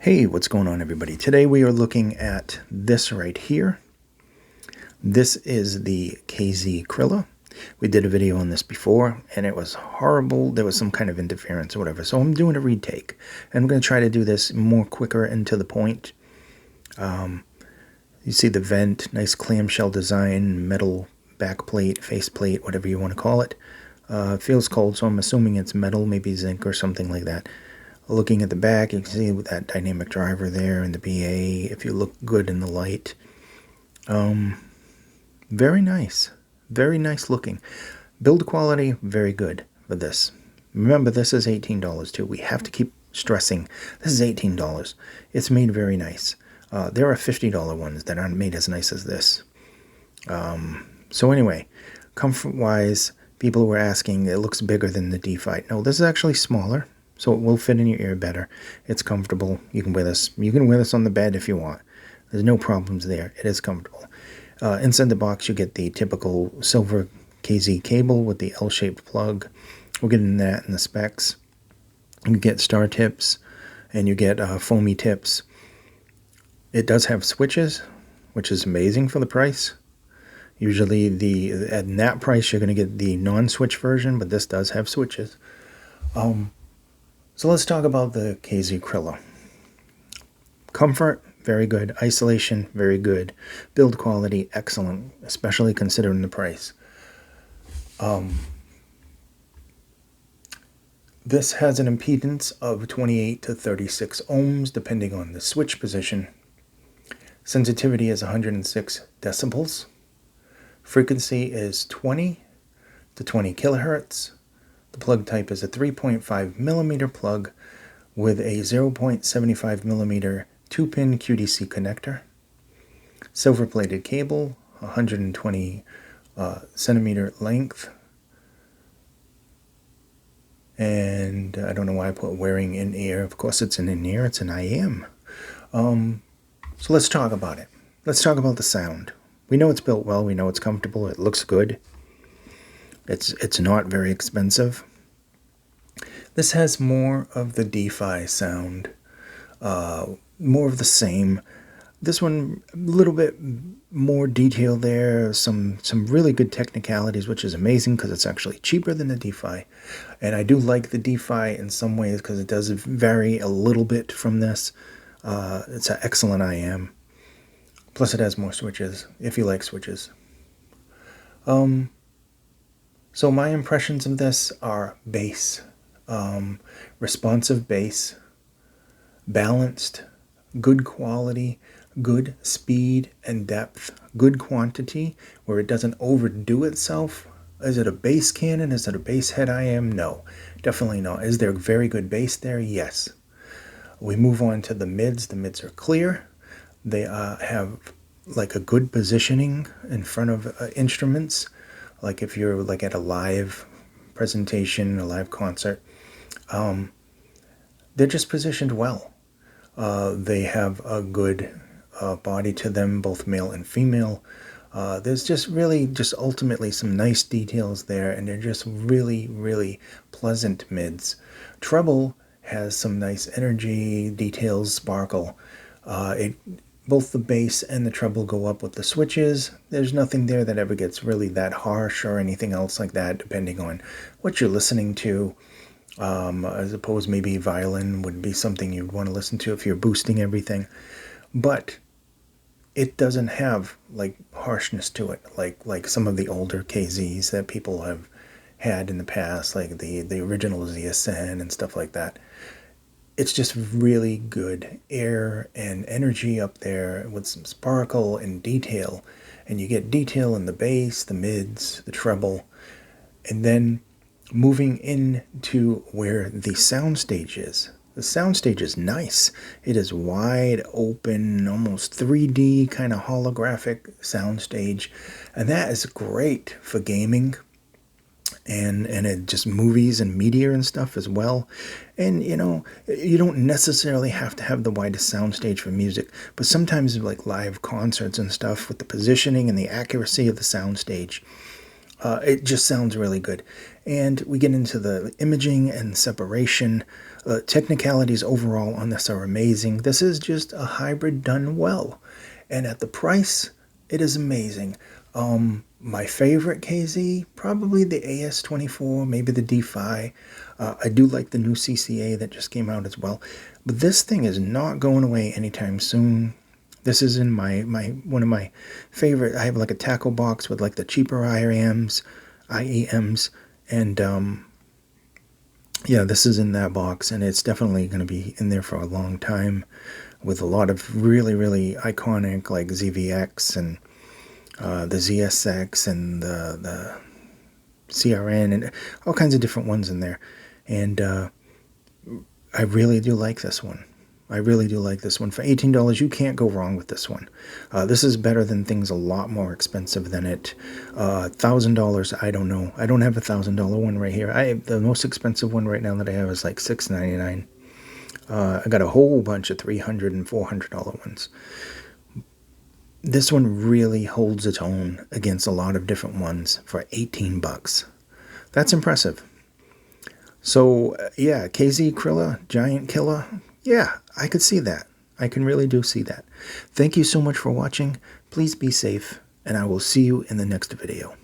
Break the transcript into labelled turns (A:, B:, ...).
A: Hey, what's going on, everybody? Today we are looking at this right here. This is the KZ Krila. We did a video on this before, and it was horrible. There was some kind of interference or whatever, so I'm doing a retake. And I'm going to try to do this more quicker and to the point. You see the vent, nice clamshell design, metal backplate, faceplate, whatever you want to call it. It feels cold, so I'm assuming it's metal, maybe zinc or something like that. Looking at the back, you can see that dynamic driver there and the BA, if you look good in the light. Very nice. Very nice looking. Build quality, very good for this. Remember, this is $18 too. We have to keep stressing, this is $18. It's made very nice. There are $50 ones that aren't made as nice as this. So anyway, comfort-wise, people were asking, it looks bigger than the D-Fi. No, this is actually smaller. So it will fit in your ear better. It's comfortable. You can wear this. You can wear this on the bed if you want. There's no problems there. It is comfortable. Inside the box, you get the typical silver KZ cable with the L-shaped plug. We'll get into that in the specs. You get star tips, and you get foamy tips. It does have switches, which is amazing for the price. Usually, at that price, you're going to get the non-switch version, but this does have switches. So let's talk about the KZ Krila. Comfort, very good. Isolation, very good. Build quality, excellent, especially considering the price. This has an impedance of 28 to 36 ohms, depending on the switch position. Sensitivity is 106 decibels. Frequency is 20 to 20 kilohertz. The plug type is a 3.5 millimeter plug with a 0.75 millimeter 2-pin QDC connector. Silver-plated cable, 120 centimeter length. And I don't know why I put wearing in-ear. Of course it's an in-ear, it's an IM. So let's talk about it. Let's talk about the sound. We know it's built well, we know it's comfortable, it looks good. It's not very expensive. This has more of the D-Fi sound, more of the same. This one, a little bit more detail there, some really good technicalities, which is amazing because it's actually cheaper than the D-Fi. And I do like the D-Fi in some ways because it does vary a little bit from this. It's an excellent IM. Plus it has more switches, if you like switches. So my impressions of this are bass, responsive bass, balanced, good quality, good speed and depth, good quantity, where it doesn't overdo itself. Is it a bass cannon? Is it a bass head IM? No, definitely not. Is there very good bass there? Yes. We move on to the mids. The mids are clear. They have like a good positioning in front of instruments. Like if you're like at a live presentation, a live concert, they're just positioned well. They have a good body to them, both male and female. There's just really just ultimately some nice details there, and they're just really, really pleasant mids. Treble has some nice energy, details, sparkle. Both the bass and the treble go up with the switches. There's nothing there that ever gets really that harsh or anything else like that, depending on what you're listening to. I suppose maybe violin would be something you'd want to listen to if you're boosting everything. But it doesn't have like harshness to it, like some of the older KZs that people have had in the past, like the original ZSN and stuff like that. It's just really good air and energy up there with some sparkle and detail. And you get detail in the bass, the mids, the treble. And then moving into where the soundstage is. The soundstage is nice. It is wide open, almost 3D kind of holographic soundstage. And that is great for gaming. And it just movies and media and stuff as well. And you know, you don't necessarily have to have the widest soundstage for music, but sometimes like live concerts and stuff, with the positioning and the accuracy of the soundstage, It just sounds really good. And we get into the imaging and separation. Technicalities overall on this are amazing. This is just a hybrid done well. And at the price, it is amazing. My favorite KZ, probably the AS24, maybe the D-Fi. I do like the new CCA that just came out as well. But this thing is not going away anytime soon. This is in my one of my favorite. I have like a tackle box with like the cheaper IEMs, and yeah, this is in that box, and it's definitely going to be in there for a long time, with a lot of really iconic like ZVX and the ZSX and the CRN and all kinds of different ones in there, and I really do like this one. I really do like this one. For $18, you can't go wrong with this one. This is better than things a lot more expensive than it. $1,000, I don't know. I don't have $1,000 one right here. The most expensive one right now that I have is like $699. I got a whole bunch of $300 and $400 ones. This one really holds its own against a lot of different ones for 18 bucks. That's impressive. So, yeah, KZ Krila, Giant Killa. Yeah, I could see that. I can really do see that. Thank you so much for watching. Please be safe, and I will see you in the next video.